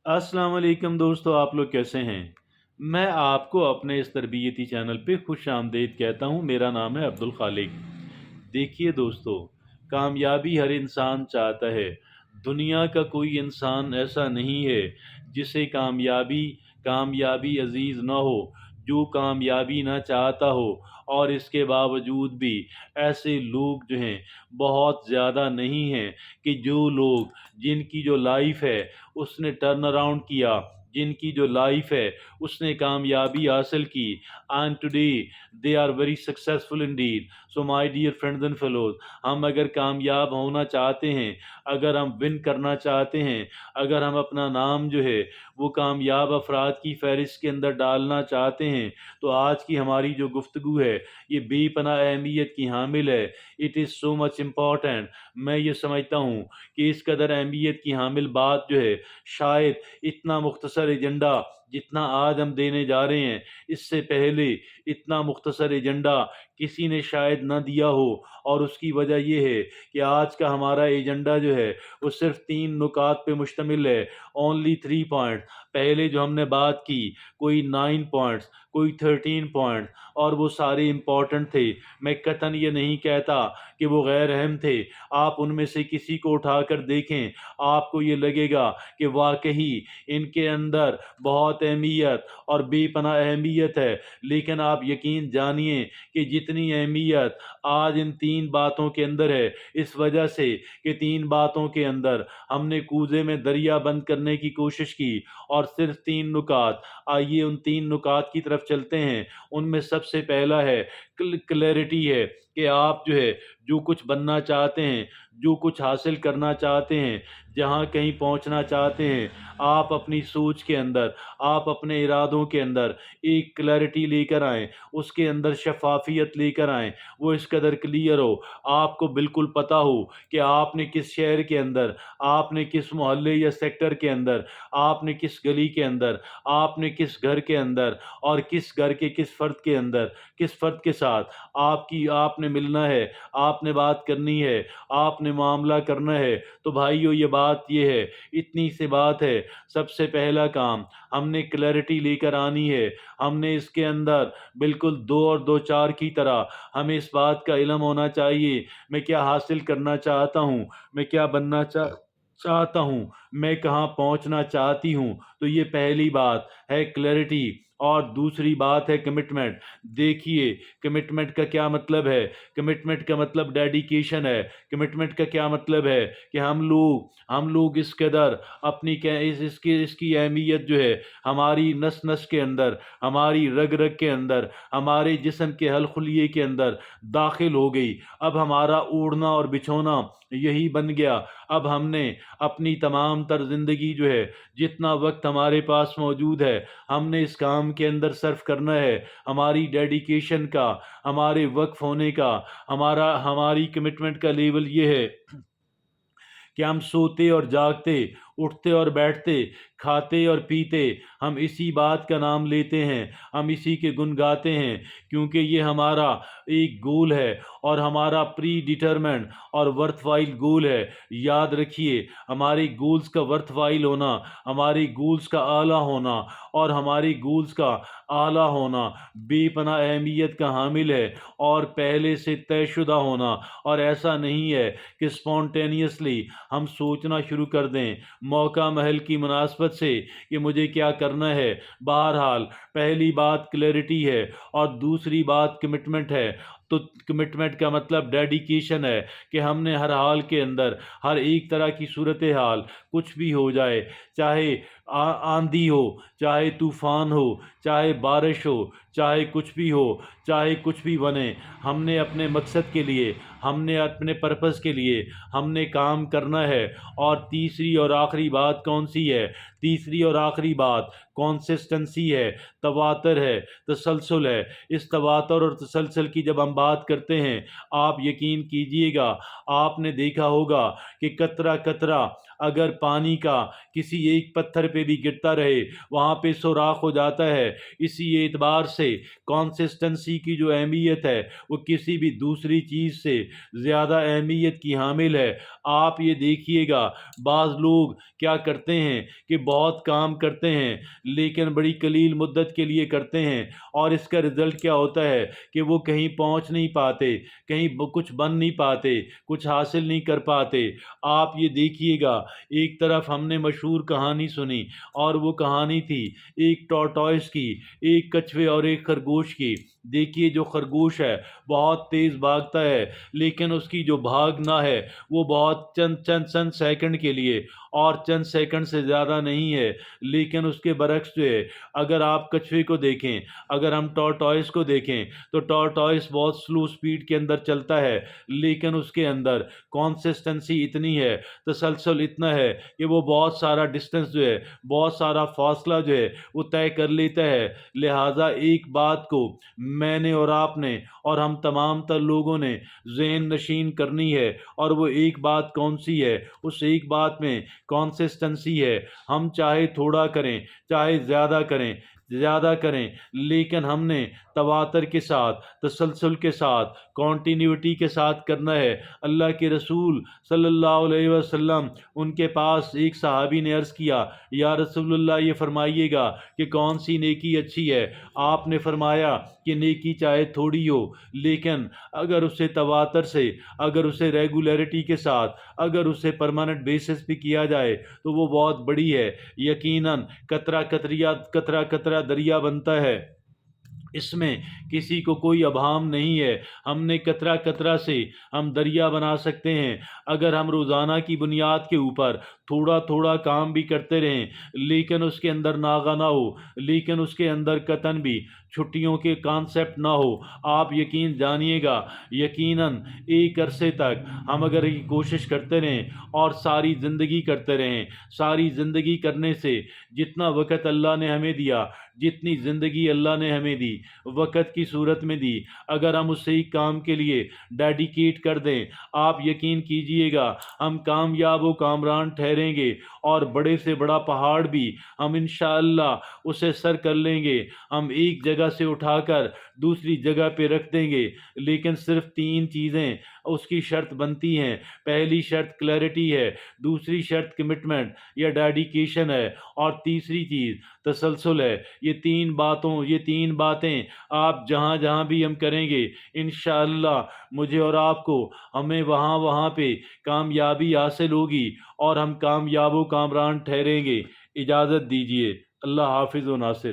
अस्सलाम वालेकुम दोस्तों, आप लोग कैसे हैं? मैं आपको अपने इस तरबियती चैनल पे खुश आमदीद कहता हूँ। मेरा नाम है अब्दुल खालिक। देखिए दोस्तों, कामयाबी हर इंसान चाहता है। दुनिया का कोई इंसान ऐसा नहीं है जिसे कामयाबी कामयाबी अजीज़ ना हो, जो कामयाबी ना चाहता हो। और इसके बावजूद भी ऐसे लोग जो हैं बहुत ज़्यादा नहीं हैं कि जो लोग जिनकी जो लाइफ है उसने टर्न अराउंड किया, जिनकी जो लाइफ है उसने कामयाबी हासिल की, and today they are very successful indeed. So my dear friends and fellows, हम अगर कामयाब होना चाहते हैं, अगर हम विन करना चाहते हैं, अगर हम अपना नाम जो है वो कामयाब अफराद की फहरिस्त के अंदर डालना चाहते हैं, तो आज की हमारी जो गुफ्तगू है ये बेपनाह अहमियत की हामिल है। It is so much important. मैं ये समझता हूँ कि इस कदर अहमियत की हामिल बात जो है, शायद इतना मुख्तसर एजेंडा जितना आज हम देने जा रहे हैं, इससे पहले इतना मुख्तसर एजेंडा किसी ने शायद ना दिया हो। और उसकी वजह ये है कि आज का हमारा एजेंडा जो है वो सिर्फ 3 नुकात पे मुश्तमिल है, ओनली 3 पॉइंट। पहले जो हमने बात की, कोई 9 पॉइंट्स, कोई 13 पॉइंट, और वो सारे इम्पॉर्टेंट थे। मैं कतन ये नहीं कहता कि वो गैर अहम थे। आप उनमें से किसी को उठाकर देखें, आपको ये लगेगा कि वाकई इनके अंदर बहुत अहमियत और बेपनाह अहमियत है। लेकिन आप यकीन जानिए कि जितनी अहमियत आज इन 3 बातों के अंदर है, इस वजह से कि 3 बातों के अंदर हमने कूज़े में दरिया बंद करने की कोशिश की, और सिर्फ 3 नुकात। आइए उन 3 नुकात की तरफ चलते हैं। उनमें सबसे पहला है क्लैरिटी है कि आप जो है जो कुछ बनना चाहते हैं, जो कुछ हासिल करना चाहते हैं, जहाँ कहीं पहुँचना चाहते हैं, आप अपनी सोच के अंदर, आप अपने इरादों के अंदर एक क्लैरिटी लेकर आएँ, उसके अंदर शफ़ाफ़ियत लेकर आएँ। वो इस कदर क्लियर हो, आपको बिल्कुल पता हो कि आपने किस शहर के अंदर, आपने किस मोहल्ले या सेक्टर के अंदर, आपने किस गली के अंदर, आपने किस घर के अंदर, और किस घर के किस फ़र्द के अंदर, किस फ़र्द के साथ आपने मिलना है, आपने बात करनी है, आपने मामला करना है। तो भाइयों, ये बात ये है, इतनी सी बात है। सबसे पहला काम हमने क्लैरिटी लेकर आनी है। हमने इसके अंदर बिल्कुल 2 और 2 4 की तरह हमें इस बात का इल्म होना चाहिए, मैं क्या हासिल करना चाहता हूँ, मैं क्या बनना चाहता हूँ, मैं कहाँ पहुँचना चाहती हूँ। तो ये पहली बात है, क्लैरिटी। और दूसरी बात है कमिटमेंट। देखिए, कमिटमेंट का क्या मतलब है? कमिटमेंट का मतलब डेडिकेशन है। कमिटमेंट का क्या मतलब है कि हम लोग इस कदर अपनी क्या इसकी अहमियत जो है हमारी नस नस के अंदर, हमारी रग रग के अंदर, हमारे जिस्म के हलखुलिये के अंदर दाखिल हो गई। अब हमारा ओढ़ना और बिछोना यही बन गया। अब हमने अपनी तमाम तर ज़िंदगी जो है, जितना वक्त हमारे पास मौजूद है, हमने इस काम के अंदर सर्फ करना है। हमारी डेडिकेशन का, हमारे वक्फ होने का, हमारी कमिटमेंट का लेवल ये है कि हम सोते और जागते, उठते और बैठते, खाते और पीते, हम इसी बात का नाम लेते हैं, हम इसी के गुण गाते हैं, क्योंकि ये हमारा एक गोल है, और हमारा प्री डिटरमाइंड और वर्थवाइल गोल है। याद रखिए, हमारे गोल्स का वर्थवाइल होना, हमारे गोल्स का आला होना, और हमारे गोल्स का आला होना बेपनाह अहमियत का हामिल है, और पहले से तयशुदा होना। और ऐसा नहीं है कि स्पॉन्टेनियसली हम सोचना शुरू कर दें मौका महल की मुनासबत से कि मुझे क्या करना है। बहरहाल, पहली बात क्लैरिटी है, और दूसरी बात कमिटमेंट है। तो कमिटमेंट का मतलब डेडिकेशन है कि हमने हर हाल के अंदर, हर एक तरह की सूरत हाल, कुछ भी हो जाए, चाहे आंधी हो, चाहे तूफान हो, चाहे बारिश हो, चाहे कुछ भी हो, चाहे कुछ भी बने, हमने अपने मकसद के लिए, हमने अपने पर्पस के लिए हमने काम करना है। और तीसरी और आखिरी बात कौन सी है? तीसरी और आखिरी बात कंसिस्टेंसी है, तवातर है, तसलसल है। इस तवातर और तसलसल की जब हम बात करते हैं, आप यकीन कीजिएगा, आपने देखा होगा कि कतरा कतरा اگر پانی کا کسی ایک پتھر پہ بھی گرتا رہے وہاں پہ سوراخ ہو جاتا ہے۔ اسی اعتبار سے کانسسٹنسی کی جو اہمیت ہے وہ کسی بھی دوسری چیز سے زیادہ اہمیت کی حامل ہے۔ آپ یہ دیکھیے گا بعض لوگ کیا کرتے ہیں کہ بہت کام کرتے ہیں لیکن بڑی قلیل مدت کے لیے کرتے ہیں، اور اس کا رزلٹ کیا ہوتا ہے کہ وہ کہیں پہنچ نہیں پاتے، کہیں کچھ بن نہیں پاتے، کچھ حاصل نہیں کر پاتے۔ آپ یہ دیکھیے گا ایک طرف ہم نے مشہور کہانی سنی، اور وہ کہانی تھی ایک ٹورٹوائس کی، ایک کچھوے اور ایک خرگوش کی۔ دیکھیے جو خرگوش ہے بہت تیز بھاگتا ہے، لیکن اس کی جو بھاگنا ہے وہ بہت چند سیکنڈ کے لیے، اور چند سیکنڈ سے زیادہ نہیں ہے۔ لیکن اس کے برعکس جو ہے، اگر آپ کچھوے کو دیکھیں، اگر ہم ٹورٹوائس کو دیکھیں تو ٹورٹوائس بہت سلو سپیڈ کے اندر چلتا ہے، لیکن اس کے اندر کانسسٹنسی اتنی ہے، تسلسل اتنا ہے کہ وہ بہت سارا ڈسٹنس جو ہے، بہت سارا فاصلہ جو ہے وہ طے کر لیتا ہے۔ لہٰذا ایک بات کو میں نے اور آپ نے اور ہم تمام تر لوگوں نے ذہن نشین کرنی ہے، اور وہ ایک بات کون سی ہے؟ اس ایک بات میں کانسسٹنسی ہے۔ ہم چاہے تھوڑا کریں چاہے زیادہ کریں لیکن ہم نے تواتر کے ساتھ، تسلسل کے ساتھ، کانٹینیوٹی کے ساتھ کرنا ہے۔ اللہ کے رسول صلی اللہ علیہ وسلم، ان کے پاس ایک صحابی نے عرض کیا، یا رسول اللہ یہ فرمائیے گا کہ کون سی نیکی اچھی ہے؟ آپ نے فرمایا کہ نیکی چاہے تھوڑی ہو لیکن اگر اسے تواتر سے، اگر اسے ریگولیرٹی کے ساتھ، اگر اسے پرماننٹ بیسس پہ کیا جائے تو وہ بہت بڑی ہے۔ یقیناً قطرہ قطرہ دریا بنتا ہے، اس میں کسی کو کوئی ابہام نہیں ہے۔ ہم نے قطرہ قطرہ سے ہم دریا بنا سکتے ہیں۔ اگر ہم روزانہ کی بنیاد کے اوپر تھوڑا تھوڑا کام بھی کرتے رہیں لیکن اس کے اندر ناغہ نہ ہو، لیکن اس کے اندر قطعاً بھی چھٹیوں کے کانسیپٹ نہ ہو، آپ یقین جانیے گا یقیناً ایک عرصے تک ہم اگر یہ کوشش کرتے رہیں اور ساری زندگی کرتے رہیں، ساری زندگی کرنے سے جتنا وقت اللہ نے ہمیں دیا، جتنی زندگی اللہ نے ہمیں دی وقت کی صورت میں دی، اگر ہم اس ایک کام کے لیے ڈیڈیکیٹ کر دیں، آپ یقین کیجئے گا ہم کامیاب و کامران ٹھہریں گے، اور بڑے سے بڑا پہاڑ بھی ہم انشاءاللہ اسے سر کر لیں گے۔ ہم ایک جگہ سے اٹھا کر دوسری جگہ پہ رکھ دیں گے، لیکن صرف 3 چیزیں اس کی شرط بنتی ہیں۔ پہلی شرط کلیئرٹی ہے، دوسری شرط کمٹمنٹ یا ڈیڈیکیشن ہے، اور تیسری چیز تسلسل ہے۔ یہ تین باتیں آپ جہاں بھی ہم کریں گے انشاءاللہ مجھے اور آپ کو، ہمیں وہاں پہ کامیابی حاصل ہوگی، اور ہم کامیاب و کامران ٹھہریں گے۔ اجازت دیجیے، اللہ حافظ و ناصر۔